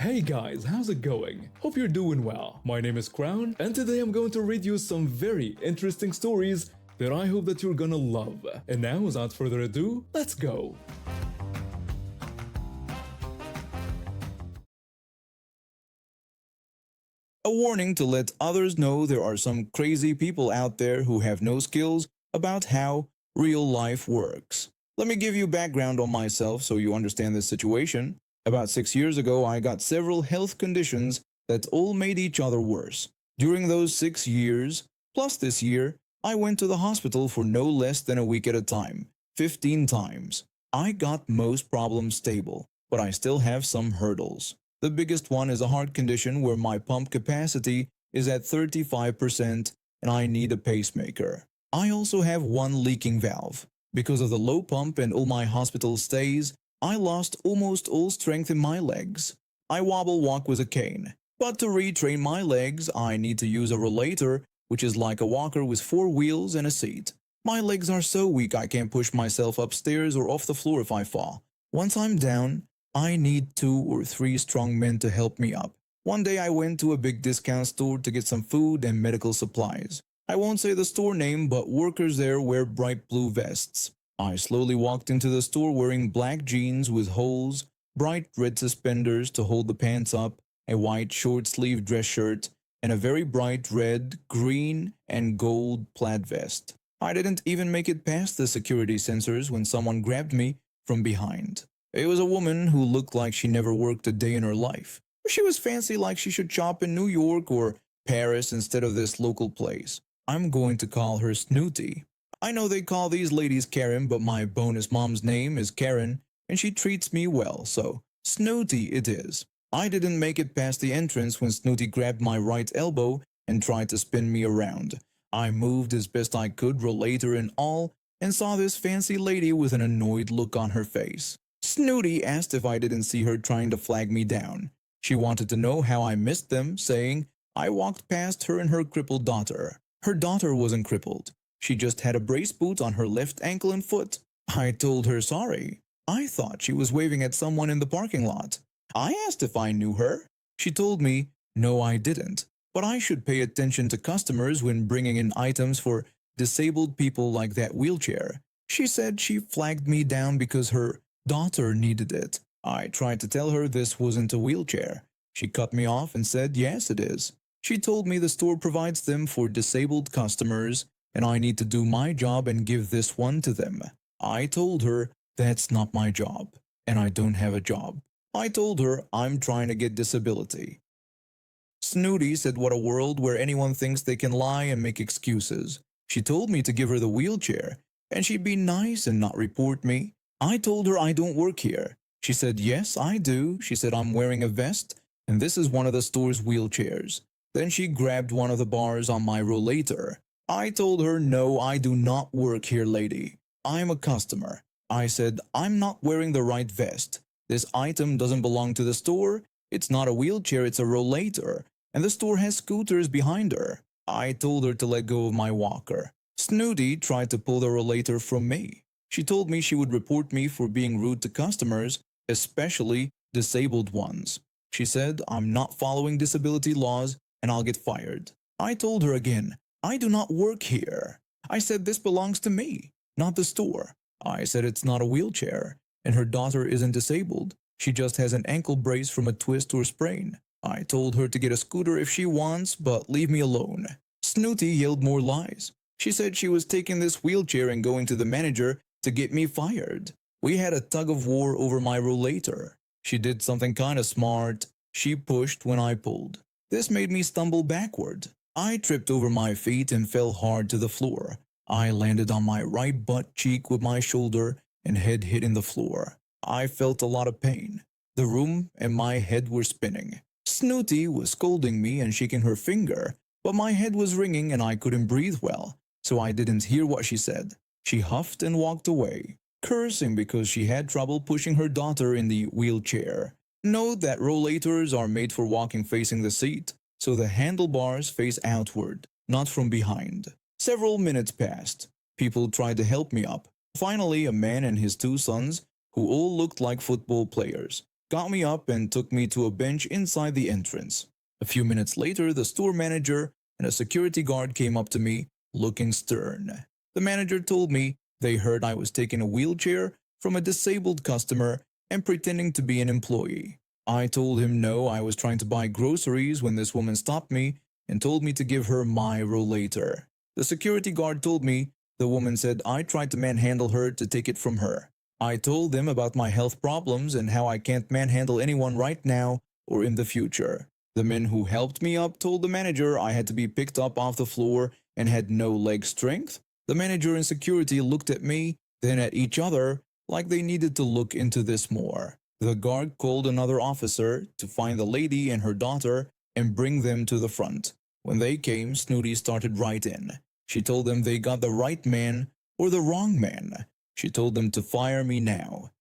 Hey guys, how's it going? Hope you're doing well. My name is Crown, and today I'm going to read you some very interesting stories that I hope that you're gonna love. And now, without further ado, let's go! A warning to let others know there are some crazy people out there who have no skills about how real life works. Let me give you background on myself so you understand this situation. About 6 years ago, I got several health conditions that all made each other worse. During those 6 years, plus this year, I went to the hospital for no less than a week at a time, 15 times. I got most problems stable, but I still have some hurdles. The biggest one is a heart condition where my pump capacity is at 35% and I need a pacemaker. I also have one leaking valve. Because of the low pump and all my hospital stays, I lost almost all strength in my legs. I walk with a cane. But to retrain my legs, I need to use a rollator, which is like a walker with 4 wheels and a seat. My legs are so weak I can't push myself upstairs or off the floor if I fall. Once I'm down, I need 2 or 3 strong men to help me up. One day I went to a big discount store to get some food and medical supplies. I won't say the store name, but workers there wear bright blue vests. I slowly walked into the store wearing black jeans with holes, bright red suspenders to hold the pants up, a white short-sleeved dress shirt, and a very bright red, green, and gold plaid vest. I didn't even make it past the security sensors when someone grabbed me from behind. It was a woman who looked like she never worked a day in her life. She was fancy like she should shop in New York or Paris instead of this local place. I'm going to call her Snooty. I know they call these ladies Karen, but my bonus mom's name is Karen, and she treats me well, so Snooty it is. I didn't make it past the entrance when Snooty grabbed my right elbow and tried to spin me around. I moved as best I could, rollator and all, and saw this fancy lady with an annoyed look on her face. Snooty asked if I didn't see her trying to flag me down. She wanted to know how I missed them, saying I walked past her and her crippled daughter. Her daughter wasn't crippled. She just had a brace boot on her left ankle and foot. I told her sorry. I thought she was waving at someone in the parking lot. I asked if I knew her. She told me, no I didn't, but I should pay attention to customers when bringing in items for disabled people like that wheelchair. She said she flagged me down because her daughter needed it. I tried to tell her this wasn't a wheelchair. She cut me off and said yes it is. She told me the store provides them for disabled customers and I need to do my job and give this one to them. I told her that's not my job and I don't have a job. I told her I'm trying to get disability. Snooty said what a world where anyone thinks they can lie and make excuses. She told me to give her the wheelchair and she'd be nice and not report me. I told her I don't work here. She said yes I do. She said I'm wearing a vest and this is one of the store's wheelchairs. Then she grabbed one of the bars on my rollator. I told her no I do not work here lady. I'm a customer. I said I'm not wearing the right vest. This item doesn't belong to the store. It's not a wheelchair, it's a rollator. And the store has scooters behind her. I told her to let go of my walker. Snooty tried to pull the rollator from me. She told me she would report me for being rude to customers, especially disabled ones. She said I'm not following disability laws and I'll get fired. I told her again, I do not work here. I said this belongs to me, not the store. I said it's not a wheelchair, and her daughter isn't disabled. She just has an ankle brace from a twist or sprain. I told her to get a scooter if she wants, but leave me alone. Snooty yelled more lies. She said she was taking this wheelchair and going to the manager to get me fired. We had a tug of war over my rollator. She did something kinda smart. She pushed when I pulled. This made me stumble backward. I tripped over my feet and fell hard to the floor. I landed on my right butt cheek with my shoulder and head hitting the floor. I felt a lot of pain. The room and my head were spinning. Snooty was scolding me and shaking her finger, but my head was ringing and I couldn't breathe well, so I didn't hear what she said. She huffed and walked away, cursing because she had trouble pushing her daughter in the wheelchair. Note that rollators are made for walking facing the seat, so the handlebars face outward, not from behind. Several minutes passed. People tried to help me up. Finally, a man and his 2 sons, who all looked like football players, got me up and took me to a bench inside the entrance. A few minutes later, the store manager and a security guard came up to me, looking stern. The manager told me they heard I was taking a wheelchair from a disabled customer and pretending to be an employee. I told him no, I was trying to buy groceries when this woman stopped me and told me to give her my rollator. The security guard told me the woman said I tried to manhandle her to take it from her. I told them about my health problems and how I can't manhandle anyone right now or in the future. The men who helped me up told the manager I had to be picked up off the floor and had no leg strength. The manager and security looked at me, then at each other, like they needed to look into this more. The guard called another officer to find the lady and her daughter and bring them to the front. When they came, Snooty started right in. She told them they got the right man or the wrong man. She told them to fire me now.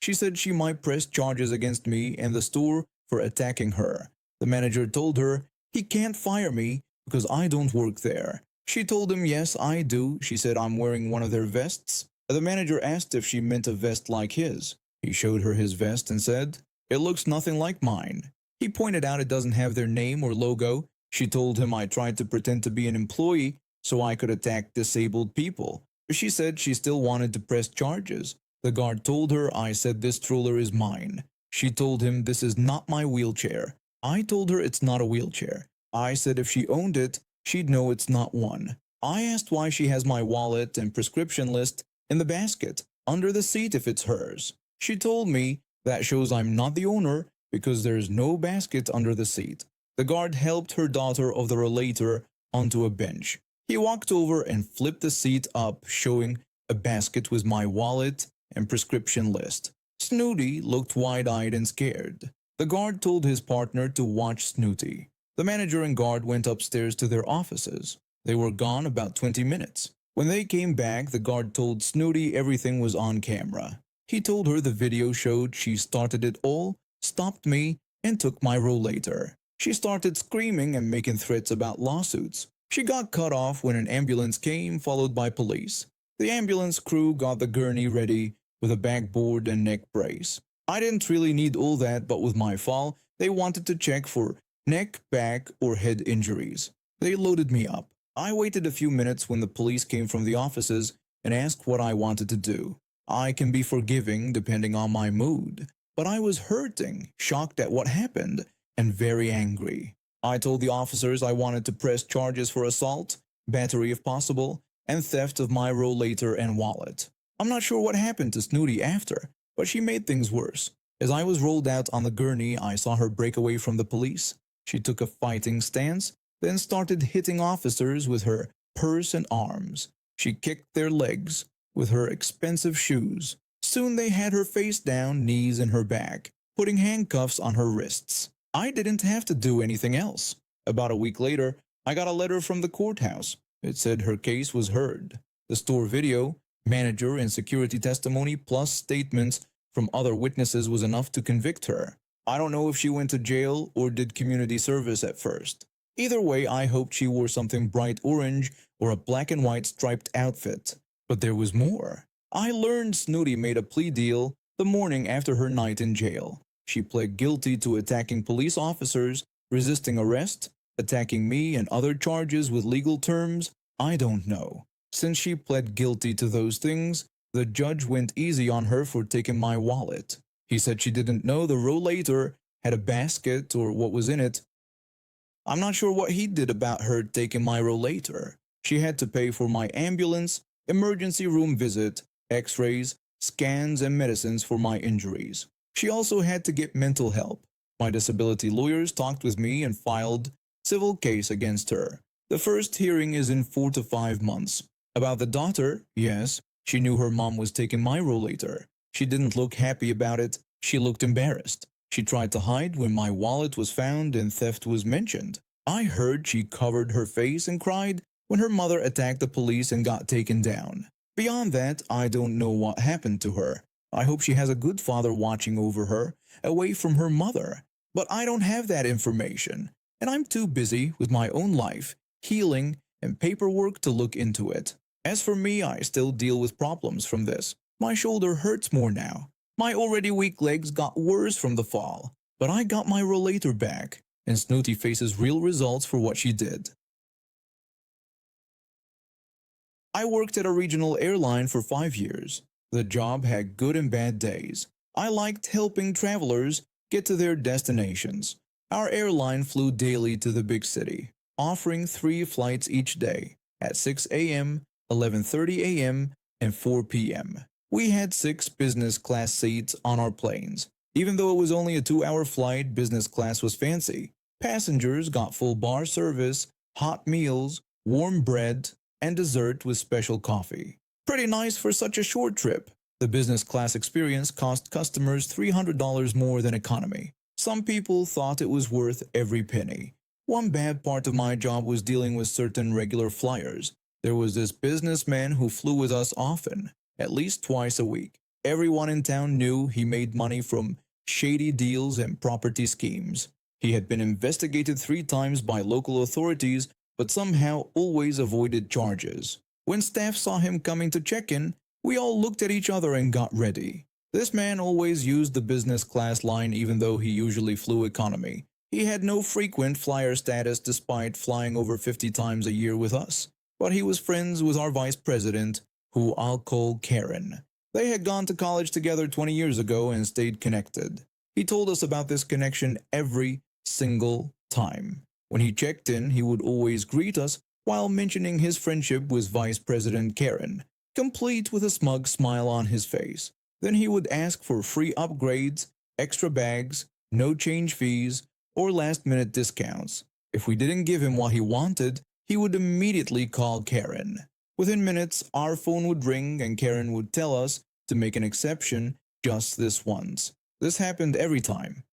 She said she might press charges against me and the store for attacking her. The manager told her he can't fire me because I don't work there. She told him yes, I do. She said I'm wearing one of their vests. The manager asked if she meant a vest like his. He showed her his vest and said, "It looks nothing like mine." He pointed out it doesn't have their name or logo. She told him I tried to pretend to be an employee so I could attack disabled people. She said she still wanted to press charges. The guard told her I said this stroller is mine. She told him this is not my wheelchair. I told her it's not a wheelchair. I said if she owned it, she'd know it's not one. I asked why she has my wallet and prescription list in the basket, under the seat if it's hers. She told me that shows I'm not the owner because there's no basket under the seat. The guard helped her daughter of the relator onto a bench. He walked over and flipped the seat up, showing a basket with my wallet and prescription list. Snooty looked wide-eyed and scared. The guard told his partner to watch Snooty. The manager and guard went upstairs to their offices. They were gone about 20 minutes. When they came back, the guard told Snooty everything was on camera. He told her the video showed she started it all, stopped me, and took my rollator. She started screaming and making threats about lawsuits. She got cut off when an ambulance came, followed by police. The ambulance crew got the gurney ready with a backboard and neck brace. I didn't really need all that, but with my fall, they wanted to check for neck, back, or head injuries. They loaded me up. I waited a few minutes when the police came from the offices and asked what I wanted to do. I can be forgiving depending on my mood, but I was hurting, shocked at what happened, and very angry. I told the officers I wanted to press charges for assault, battery if possible, and theft of my rollator and wallet. I'm not sure what happened to Snooty after, but she made things worse. As I was rolled out on the gurney, I saw her break away from the police. She took a fighting stance, then started hitting officers with her purse and arms. She kicked their legs with her expensive shoes. Soon they had her face down, knees in her back, putting handcuffs on her wrists. I didn't have to do anything else. About a week later, I got a letter from the courthouse. It said her case was heard. The store video, manager and security testimony plus statements from other witnesses was enough to convict her. I don't know if she went to jail or did community service at first. Either way, I hoped she wore something bright orange or a black and white striped outfit. But there was more. I learned Snooty made a plea deal the morning after her night in jail. She pled guilty to attacking police officers, resisting arrest, attacking me, and other charges with legal terms. I don't know. Since she pled guilty to those things, the judge went easy on her for taking my wallet. He said she didn't know the rollator had a basket or what was in it. I'm not sure what he did about her taking my rollator. She had to pay for my ambulance, emergency room visit, x-rays, scans, and medicines for my injuries. She also had to get mental help. My disability lawyers talked with me and filed civil case against her. The first hearing is in 4 to 5 months. About the daughter, yes, she knew her mom was taking my rollator. She didn't look happy about it. She looked embarrassed. She tried to hide when my wallet was found and theft was mentioned. I heard she covered her face and cried when her mother attacked the police and got taken down. Beyond that, I don't know what happened to her. I hope she has a good father watching over her, away from her mother. But I don't have that information, and I'm too busy with my own life, healing, and paperwork to look into it. As for me, I still deal with problems from this. My shoulder hurts more now. My already weak legs got worse from the fall, but I got my rollator back, and Snooty faces real results for what she did. I worked at a regional airline for 5 years. The job had good and bad days. I liked helping travelers get to their destinations. Our airline flew daily to the big city, offering 3 flights each day at 6 a.m., 11:30 a.m., and 4 p.m. We had 6 business class seats on our planes. Even though it was only a 2-hour flight, business class was fancy. Passengers got full bar service, hot meals, warm bread, and dessert with special coffee. Pretty nice for such a short trip. The business class experience cost customers $300 more than economy. Some people thought it was worth every penny. One bad part of my job was dealing with certain regular flyers. There was this businessman who flew with us often, at least twice a week. Everyone in town knew he made money from shady deals and property schemes. He had been investigated 3 times by local authorities, but somehow always avoided charges. When staff saw him coming to check in, we all looked at each other and got ready. This man always used the business class line even though he usually flew economy. He had no frequent flyer status despite flying over 50 times a year with us. But he was friends with our vice president, who I'll call Karen. They had gone to college together 20 years ago and stayed connected. He told us about this connection every single time. When he checked in, he would always greet us while mentioning his friendship with Vice President Karen, complete with a smug smile on his face. Then he would ask for free upgrades, extra bags, no change fees, or last-minute discounts. If we didn't give him what he wanted, he would immediately call Karen. Within minutes, our phone would ring and Karen would tell us to make an exception just this once. This happened every time.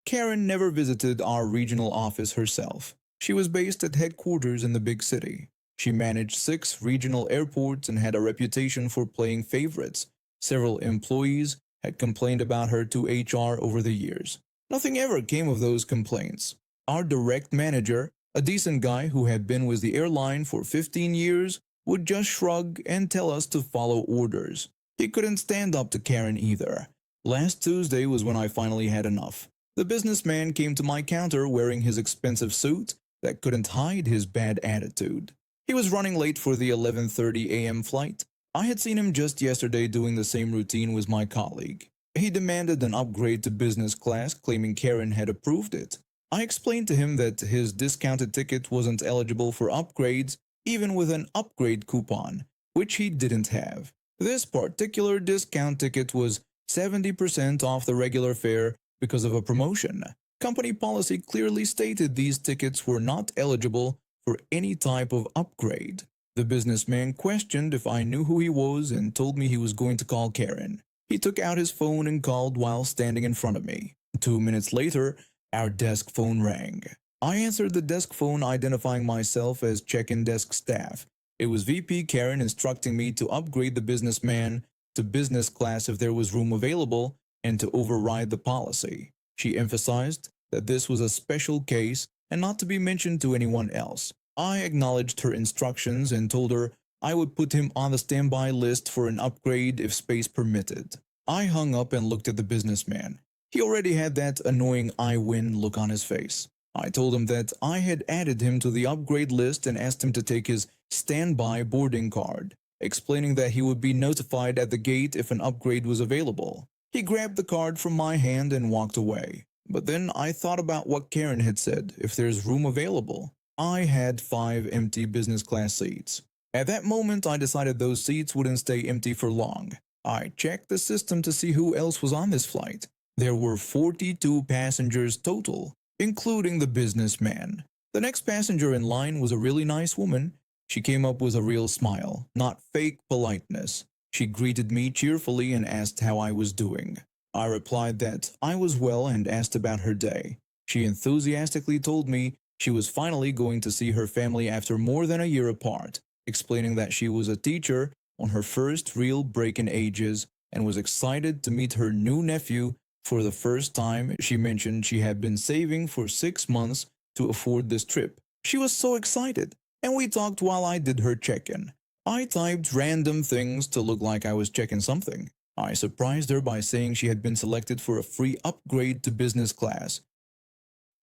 Karen never visited our regional office herself. She was based at headquarters in the big city. She managed 6 regional airports and had a reputation for playing favorites. Several employees had complained about her to HR over the years. Nothing ever came of those complaints. Our direct manager, a decent guy who had been with the airline for 15 years, would just shrug and tell us to follow orders. He couldn't stand up to Karen either. Last Tuesday was when I finally had enough. The businessman came to my counter wearing his expensive suit that couldn't hide his bad attitude. He was running late for the 11:30 a.m. flight. I had seen him just yesterday doing the same routine with my colleague. He demanded an upgrade to business class, claiming Karen had approved it. I explained to him that his discounted ticket wasn't eligible for upgrades, even with an upgrade coupon, which he didn't have. This particular discount ticket was 70% off the regular fare because of a promotion. Company policy clearly stated these tickets were not eligible for any type of upgrade. The businessman questioned if I knew who he was and told me he was going to call Karen. He took out his phone and called while standing in front of me. 2 minutes later, our desk phone rang. I answered the desk phone, identifying myself as check-in desk staff. It was VP Karen instructing me to upgrade the businessman to business class if there was room available and to override the policy. She emphasized that this was a special case and not to be mentioned to anyone else. I acknowledged her instructions and told her I would put him on the standby list for an upgrade if space permitted. I hung up and looked at the businessman. He already had that annoying I win look on his face. I told him that I had added him to the upgrade list and asked him to take his standby boarding card, explaining that he would be notified at the gate if an upgrade was available. He grabbed the card from my hand and walked away. But then I thought about what Karen had said, if there's room available. I had 5 empty business class seats. At that moment, I decided those seats wouldn't stay empty for long. I checked the system to see who else was on this flight. There were 42 passengers total, including the businessman. The next passenger in line was a really nice woman. She came up with a real smile, not fake politeness. She greeted me cheerfully and asked how I was doing. I replied that I was well and asked about her day. She enthusiastically told me she was finally going to see her family after more than a year apart, explaining that she was a teacher on her first real break in ages and was excited to meet her new nephew for the first time. She mentioned she had been saving for 6 months to afford this trip. She was so excited, and we talked while I did her check-in. I typed random things to look like I was checking something. I surprised her by saying she had been selected for a free upgrade to business class.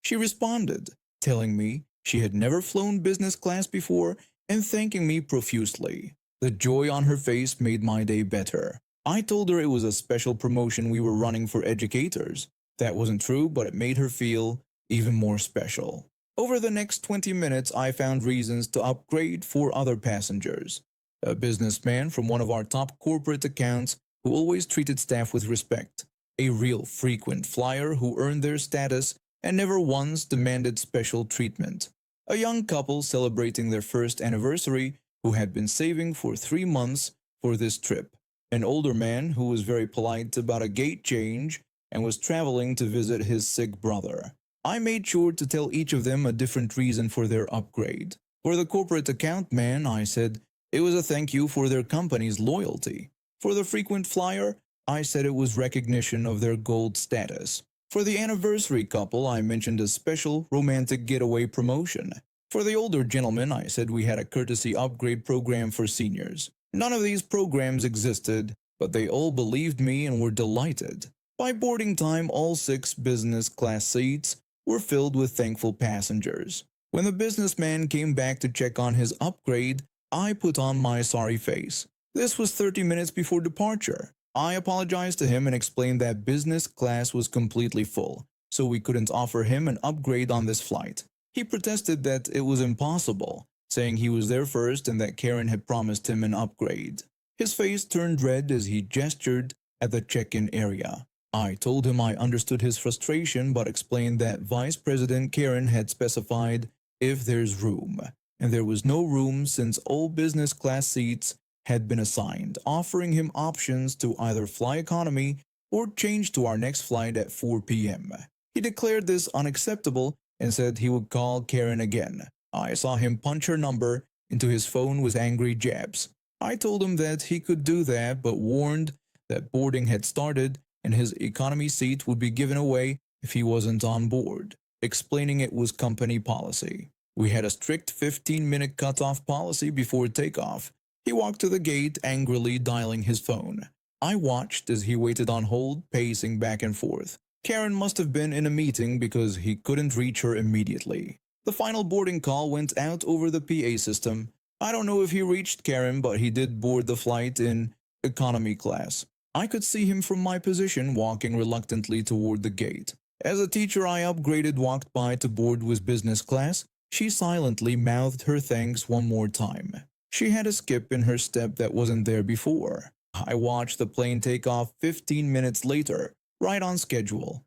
She responded, telling me she had never flown business class before and thanking me profusely. The joy on her face made my day better. I told her it was a special promotion we were running for educators. That wasn't true, but it made her feel even more special. Over the next 20 minutes, I found reasons to upgrade for other passengers. A businessman from one of our top corporate accounts who always treated staff with respect. A real frequent flyer who earned their status and never once demanded special treatment. A young couple celebrating their first anniversary who had been saving for 3 months for this trip. An older man who was very polite about a gate change and was traveling to visit his sick brother. I made sure to tell each of them a different reason for their upgrade. For the corporate account man, I said it was a thank you for their company's loyalty. For the frequent flyer, I said it was recognition of their gold status. For the anniversary couple, I mentioned a special romantic getaway promotion. For the older gentleman, I said we had a courtesy upgrade program for seniors. None of these programs existed, but they all believed me and were delighted. By boarding time, all 6 business class seats were filled with thankful passengers. When the businessman came back to check on his upgrade, I put on my sorry face. This was 30 minutes before departure. I apologized to him and explained that business class was completely full, so we couldn't offer him an upgrade on this flight. He protested that it was impossible, saying he was there first and that Karen had promised him an upgrade. His face turned red as he gestured at the check-in area. I told him I understood his frustration but explained that Vice President Karen had specified if there's room, and there was no room since all business class seats had been assigned, offering him options to either fly economy or change to our next flight at 4 p.m. He declared this unacceptable and said he would call Karen again. I saw him punch her number into his phone with angry jabs. I told him that he could do that but warned that boarding had started and his economy seat would be given away if he wasn't on board, explaining it was company policy. We had a strict 15-minute cutoff policy before takeoff. He walked to the gate, angrily dialing his phone. I watched as he waited on hold, pacing back and forth. Karen must have been in a meeting because he couldn't reach her immediately. The final boarding call went out over the PA system. I don't know if he reached Karen, but he did board the flight in economy class. I could see him from my position walking reluctantly toward the gate. As a teacher I upgraded walked by to board with business class, she silently mouthed her thanks one more time. She had a skip in her step that wasn't there before. I watched the plane take off 15 minutes later, right on schedule.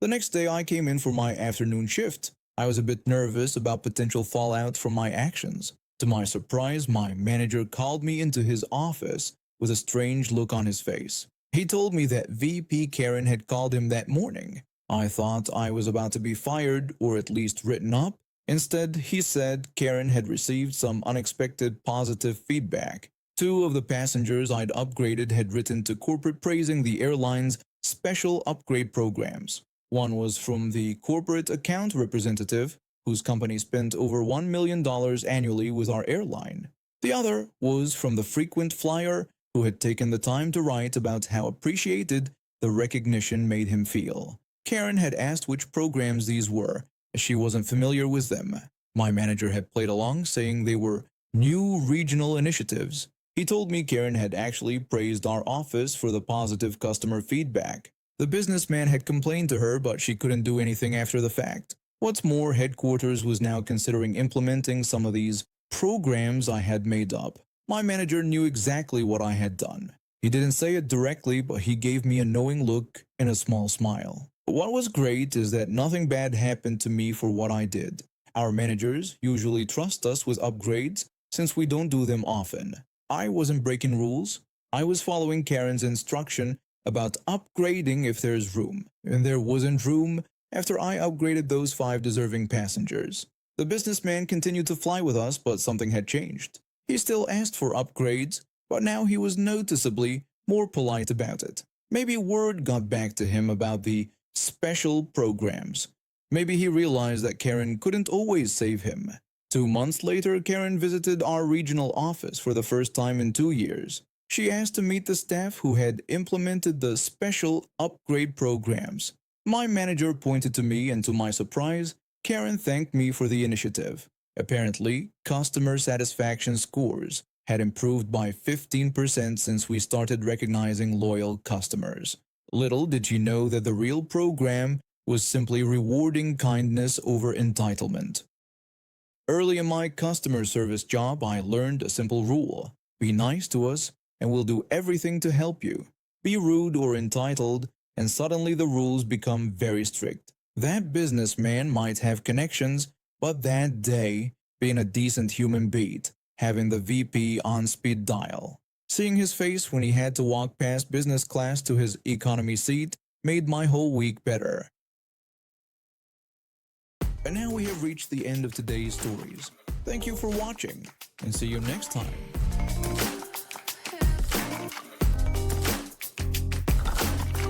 The next day I came in for my afternoon shift. I was a bit nervous about potential fallout from my actions. To my surprise, my manager called me into his office with a strange look on his face. He told me that VP Karen had called him that morning. I thought I was about to be fired or at least written up. Instead, he said Karen had received some unexpected positive feedback. 2 of the passengers I'd upgraded had written to corporate praising the airline's special upgrade programs. One was from the corporate account representative, whose company spent over $1 million annually with our airline. The other was from the frequent flyer who had taken the time to write about how appreciated the recognition made him feel. Karen had asked which programs these were, as she wasn't familiar with them. My manager had played along, saying they were new regional initiatives. He told me Karen had actually praised our office for the positive customer feedback. The businessman had complained to her, but she couldn't do anything after the fact. What's more, headquarters was now considering implementing some of these programs I had made up. My manager knew exactly what I had done. He didn't say it directly, but he gave me a knowing look and a small smile. What was great is that nothing bad happened to me for what I did. Our managers usually trust us with upgrades since we don't do them often. I wasn't breaking rules. I was following Karen's instruction about upgrading if there's room. And there wasn't room after I upgraded those 5 deserving passengers. The businessman continued to fly with us, but something had changed. He still asked for upgrades, but now he was noticeably more polite about it. Maybe word got back to him about the special programs. Maybe he realized that Karen couldn't always save him. 2 months later, Karen visited our regional office for the first time in 2 years. She asked to meet the staff who had implemented the special upgrade programs. My manager pointed to me, and to my surprise, Karen thanked me for the initiative. Apparently, customer satisfaction scores had improved by 15% since we started recognizing loyal customers. Little did she know that the real program was simply rewarding kindness over entitlement. Early in my customer service job, I learned a simple rule: be nice to us, and we'll do everything to help you. Be rude or entitled, and suddenly the rules become very strict. That businessman might have connections, but that day, being a decent human beat, having the VP on speed dial. Seeing his face when he had to walk past business class to his economy seat made my whole week better. And now we have reached the end of today's stories. Thank you for watching, and see you next time.